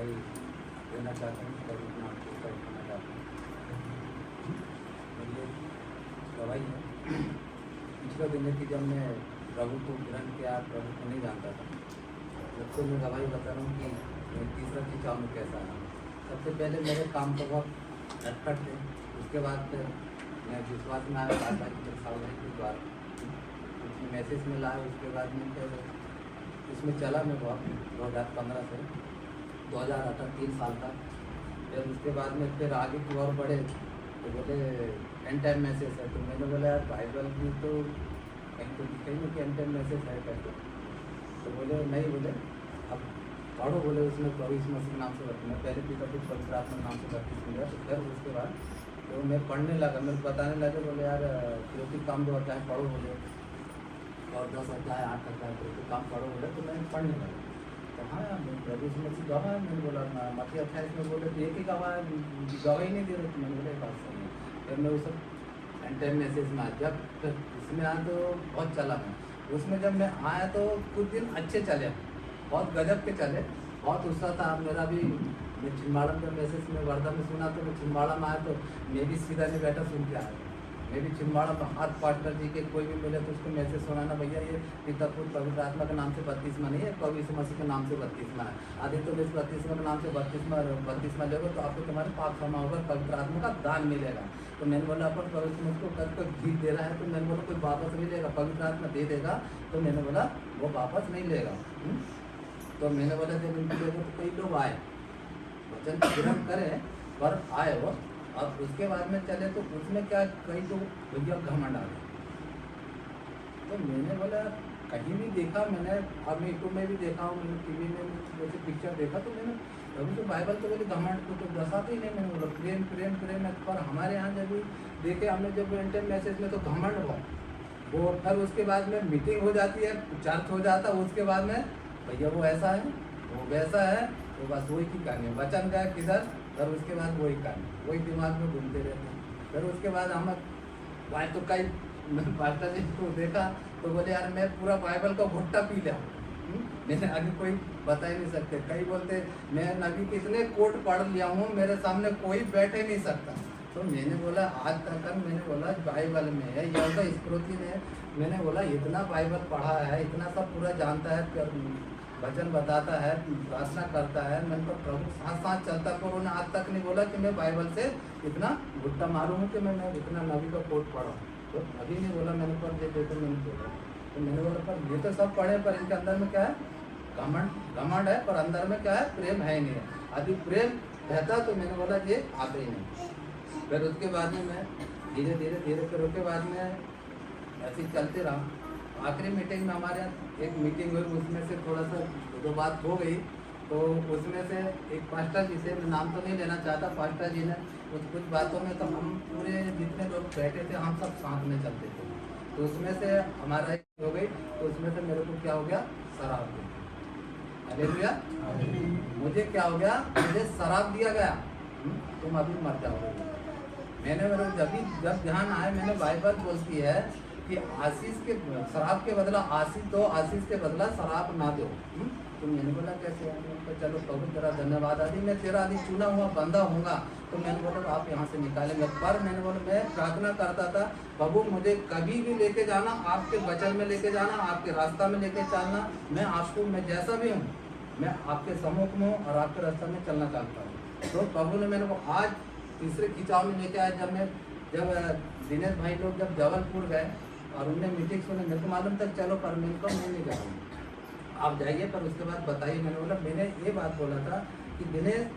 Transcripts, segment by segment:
गवाही देना चाहता हूँ, कभी अपना आपको उठाना चाहता हूँ। मेरी गवाही है पिछले दिन की, जब मैं प्रभु को ग्रहण किया, प्रभु को नहीं जानता था, जब से मैं गवाही बता रहा हूँ कि तीसरा खिंचाव में कैसा है। सबसे पहले मेरे काम तो बहुत अटपट थे, उसके बाद फिर मैं विश्वास में आया, बात की सावधानी के बाद उसमें मैसेज में लाया, उसके बाद में फिर इसमें चला मैं बहुत 2015 से 2018 3 साल तक। फिर उसके बाद में फिर आगे की ओर बढ़े तो बोले एंड टाइम मैसेज है, तो मैंने बोला यार बाइबल भी तो कहीं तो दिखे नहीं कि एंड टाइम मैसेज है करके, तो बोले नहीं, बोले अब पढ़ो, बोले उसमें प्रभु यीशु मसीह के नाम से बत्तीस, मैं पहले पिता पुत्र पवित्र आत्मा के नाम से बत्तीस मिला। तो फिर उसके बाद तो मैं पढ़ने लगा, मैं बताने लगे, बोले यार फिरौती काम 2 अध्याय पढ़ो बोले, और 10 अध्याय 8 अध्याय फिरौती काम पढ़ो बोले, तो मैंने पढ़ने लगा। तो हाँ यार प्रभु यीशु मसीह गवाह है, मैंने बोला मत्ती 28 में बोले तो एक ही गवाह है, गवाही नहीं दे रहे, तो मैंने बोला बात सही है। फिर मैं उस एंड टाइम मैसेज में आया, जब फिर इसमें आया तो बहुत चला मैं उसमें, जब मैं आया तो कुछ दिन अच्छे चले, बहुत गजब के चले, बहुत उत्साह था मेरा भी। मैं छिंदवाड़ा में मैसेज में वर्धा में सुना, तो मैं छिंदवाड़ा में आया तो मैं भी सीधा नहीं बैठा, सुन के आया। मैं भी छिंदवाड़ा में हाथ पास्टर जी के कोई भी मिले तो उसको मैसेज सुनाना, भैया ये पिता पुत्र पवित्र आत्मा के नाम से बत्तीसवां नहीं है, प्रभु यीशु मसीह के नाम से बत्तीसवां है। आदि तो इस 32वां के नाम से बत्तीसवां लोगे तो आपको तुम्हारे पाप क्षमा होगा, पवित्र आत्मा का दान मिलेगा। तो मैंने बोला अपन प्रभु यीशु मसीह को कल को घी दे रहा है, तो मैंने बोला कोई वापस नहीं लेगा, पवित्र आत्मा दे देगा, तो मैंने बोला वो वापस नहीं लेगा। तो मैंने बोला जब उनके लोगों तो कई लोग आए, वचन ग्रहण करें पर आए वो, और उसके बाद में चले तो उसमें क्या कई तो भैया घमंड आ गए। तो मैंने बोला कहीं भी देखा मैंने, अब मैं यूट्यूब में भी देखा हूँ, मैंने टीवी में जैसे पिक्चर देखा, तो मैंने अभी तो बाइबल तो बोली घमंड को तो दर्शाते ही नहीं। मैंने बोला प्रेम प्रेम प्रेम है, पर हमारे यहाँ जब देखे हमने जब इंटर मैसेज में तो घमंड वो फिर उसके बाद में मीटिंग हो जाती है, चर्च हो जाता है, उसके बाद में भैया वो ऐसा है वो वैसा है, तो बस वही की कहानी है, वचन गया किधर, फिर उसके बाद वही कहानी, वही दिमाग में घूमते रहते हैं। फिर उसके बाद हम भाई तो कई पास्टर जी को देखा तो बोले यार मैं पूरा बाइबल का घुट्टा पी लिया, मैंने आगे कोई बता ही नहीं सकते। कई बोलते मैं नबी के इतने कोट पढ़ लिया हूँ, मेरे सामने कोई बैठ ही नहीं सकता। तो मैंने बोला आज तक मैंने बोला बाइबल में है, यहूदा इस्करियोती ने, मैंने बोला इतना बाइबल पढ़ा है, इतना सब पूरा जानता है, वचन बताता है, प्रार्थना करता है, मैंने तो प्रभु साथ साथ चलता, पर उन्होंने आज तक नहीं बोला कि मैं बाइबल से इतना घुट्टा मारूँ हूँ कि मैं इतना नबी का कोट पढ़ा। तो अभी नहीं बोला मैंने, पर तो मैंने बोला, तो मैंने बोला पर ये तो सब पढ़े, पर इनके अंदर में क्या है, घमंड है, पर अंदर में क्या है, प्रेम है ही नहीं है। अभी प्रेम रहता तो मैंने बोला ये आते ही नहीं। फिर उसके बाद में मैं धीरे धीरे फिर उसके बाद में ऐसे चलते रहा। आखिरी मीटिंग में हमारे यहाँ एक मीटिंग हुई, उसमें से थोड़ा सा जो बात हो गई, तो उसमें से एक पास्टर जी से, मैं नाम तो नहीं लेना चाहता, पास्टर जी ने कुछ बातों में तो हम पूरे जितने लोग बैठे थे हम सब साथ में चलते थे, तो उसमें से हमारा हो गई, तो उसमें से मेरे को क्या हो गया, शराब दी। हालेलुया, मुझे क्या हो गया, मुझे शराब दिया गया, तुम अभी मर जाओगे। मैंने जब ध्यान आए, मैंने बाइबल बोलती है कि आशीष के शराब के बदला आशीष दो, आशीष के बदला शराब ना दो। तो मैंने बोला कैसे, तो चलो प्रभु तेरा धन्यवाद, आदि मैं तेरा आदि चुना हुआ बंदा होऊंगा, तो मैंने बोला आप यहाँ से निकालेंगे। पर मैंने बोला मैं प्रार्थना करता था, प्रभु मुझे कभी भी लेके जाना, आपके वचन में लेके जाना, आपके रास्ता में लेके चलना, मैं आपको, मैं जैसा भी हूँ मैं आपके सम्मुख में हूँ और आपके रास्ते में चलना चाहता हूँ। तो प्रभु ने मैंने को आज तीसरे खिंचाव में लेके आया। जब दिनेश भाई लोग जब जबलपुर गए और उनने मीटिंग सुने, मेरे को मालूम तक चलो, पर मैं नहीं जा रहा हूँ, आप जाइए, पर उसके बाद बताइए। मैंने बोला, मैंने ये बात बोला था कि दिनेश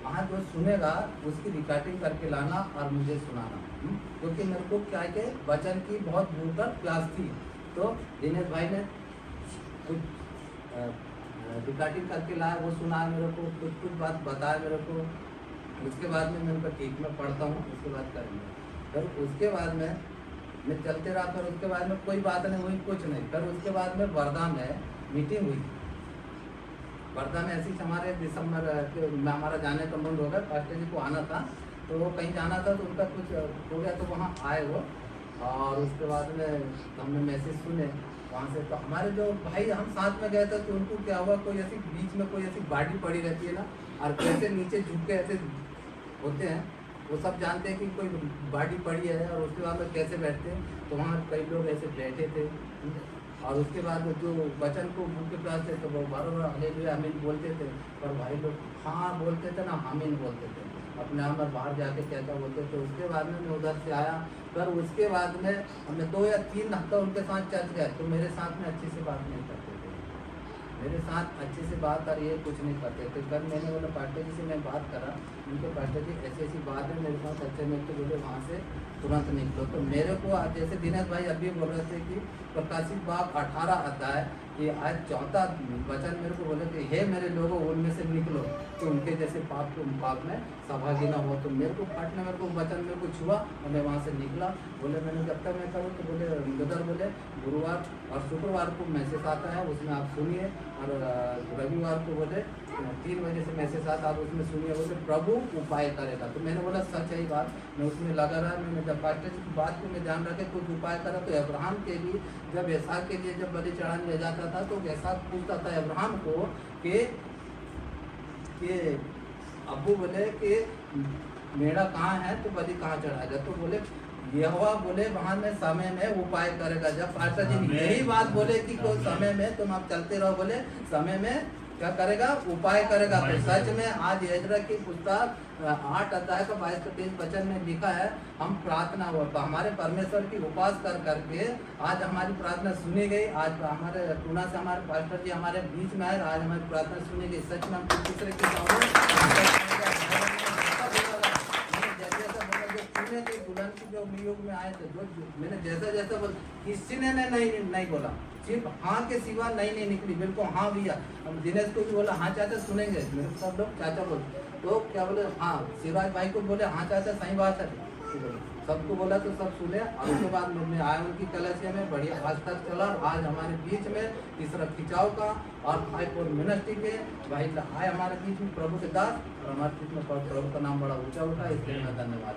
वहाँ जो सुनेगा उसकी रिकॉर्डिंग करके लाना और मुझे सुनाना, क्योंकि मेरे को क्या है वचन की बहुत दूर तक प्यास थी। तो दिनेश भाई ने कुछ रिकॉर्डिंग करके लाया, वो सुना मेरे को, कुछ बात बताया मेरे को। उसके बाद में मैंने कहा ठीक मैं पढ़ता हूँ, उसके बाद करेंगे। फिर उसके बाद में मैं चलते रहा, फिर उसके बाद में कोई बात नहीं हुई, कुछ नहीं। फिर उसके बाद में वर्धा में मीटिंग हुई। वर्धा में ऐसी हमारे दिसंबर में हमारा जाने का मन हो गया, पास्टर जी को आना था, तो वो कहीं जाना था, तो उनका कुछ हो गया, तो वहाँ आए वो। और उसके बाद में हमने मैसेज सुने, वहाँ से तो हमारे जो भाई हम साथ में गए थे तो उनको क्या हुआ, कोई ऐसी बीच में कोई ऐसी बाड़ी पड़ी रहती है ना, और कैसे नीचे झुक के ऐसे होते हैं, वो सब जानते हैं कि कोई बाड़ी पड़ी है और उसके बाद में कैसे बैठते हैं। तो वहाँ कई लोग ऐसे बैठे थे, और उसके बाद जो वचन को मुँह के पास थे तो वो बार बार हालेलुया आमीन बोलते थे, पर भाई लोग हाँ बोलते थे ना, आमीन बोलते थे, अपने आप में बाहर जाके कहता बोलते थे। उसके बाद में मैं उधर से आया, पर उसके बाद में हमने 2 या 3 हफ्ता उनके साथ चर्च गए, तो मेरे साथ में अच्छी से बात नहीं करते थे, मेरे साथ अच्छे से बात और ये कुछ नहीं करते थे। कल मैंने बोला पास्टर जी से मैं बात करा, उनके पास्टर जी ऐसी ऐसी बात है मेरे साथ अच्छे में, तो बोले वहाँ से तुरंत निकलो। तो मेरे को आज जैसे दिनेश भाई अभी बोल रहे थे कि प्रकाशित बाग 18 अध्याय कि आज 4था वचन मेरे को बोले कि हे मेरे लोगों उनमें से निकलो कि उनके जैसे पाप के मुकाबले में सहभागी ना हो। तो मेरे को फट ने मेरे को वचन मेरे को छुआ और मैं वहाँ से निकला। बोले मैंने जब तक मैं करूँ तो बोले उधर बोले गुरुवार और शुक्रवार को मैसेज आता है उसमें आप सुनिए, और रविवार को बोले 3 बजे से मैसेज आता आप उसमें सुनिए, बोले प्रभु उपाय करेगा। तो मैंने बोला सच है बात, मैं उसमें लगा रहा। मैंने जब पास्टर जी की बात को मैं ध्यान रखे कुछ उपाय करा, तो अब्राहम के लिए जब इसहाक के लिए जब बलि चढ़ाने ले जाता था तो इसहाक पूछता था अब्राहम को कि अब्बू बोले कि मेढ़ा कहाँ है तो बलि कहाँ चढ़ाएगा, तो बोले यहोवा बोले वहाँ में समय में उपाय करेगा। जब पास्टर जी यही बात बोले कि कोई समय में तुम आप चलते रहो, बोले समय में क्या करेगा, उपाय करेगा। तो सच में आज एजरा की पुस्तक 8 अध्याय का 22-23 वचन में लिखा है, हम प्रार्थना हुआ हमारे परमेश्वर की उपास कर करके आज हमारी प्रार्थना सुनी गई। आज हमारे पुणे से हमारे पास्टर जी हमारे बीच में आए, आज हमारी प्रार्थना सुनी गई। सच में हम दूसरे की दुल्हन की जो नियोग में आए थे, जो मैंने जैसा जैसा बोल किसी ने नहीं बोला, सिर्फ हाँ के सिवा नहीं निकली, बिल्कुल हाँ भैया। हम दिनेश को भी बोला हाँ चाचा सुनेंगे, मेरे सब लोग चाचा बोलते, तो क्या बोले हाँ शिवराज भाई को बोले हाँ चाचा सही बात है, सबको बोला तो सब सुने। और उसके बाद मैं आया उनकी कलसिया में, बढ़िया आज तक चला। आज हमारे बीच में तीसरा खिंचाव का और 5 मिनिस्ट्री के भाई आए हमारे बीच में प्रभु के दास, और हमारे बीच में प्रभु का नाम बड़ा ऊंचा उठा, इसलिए मैं धन्यवाद।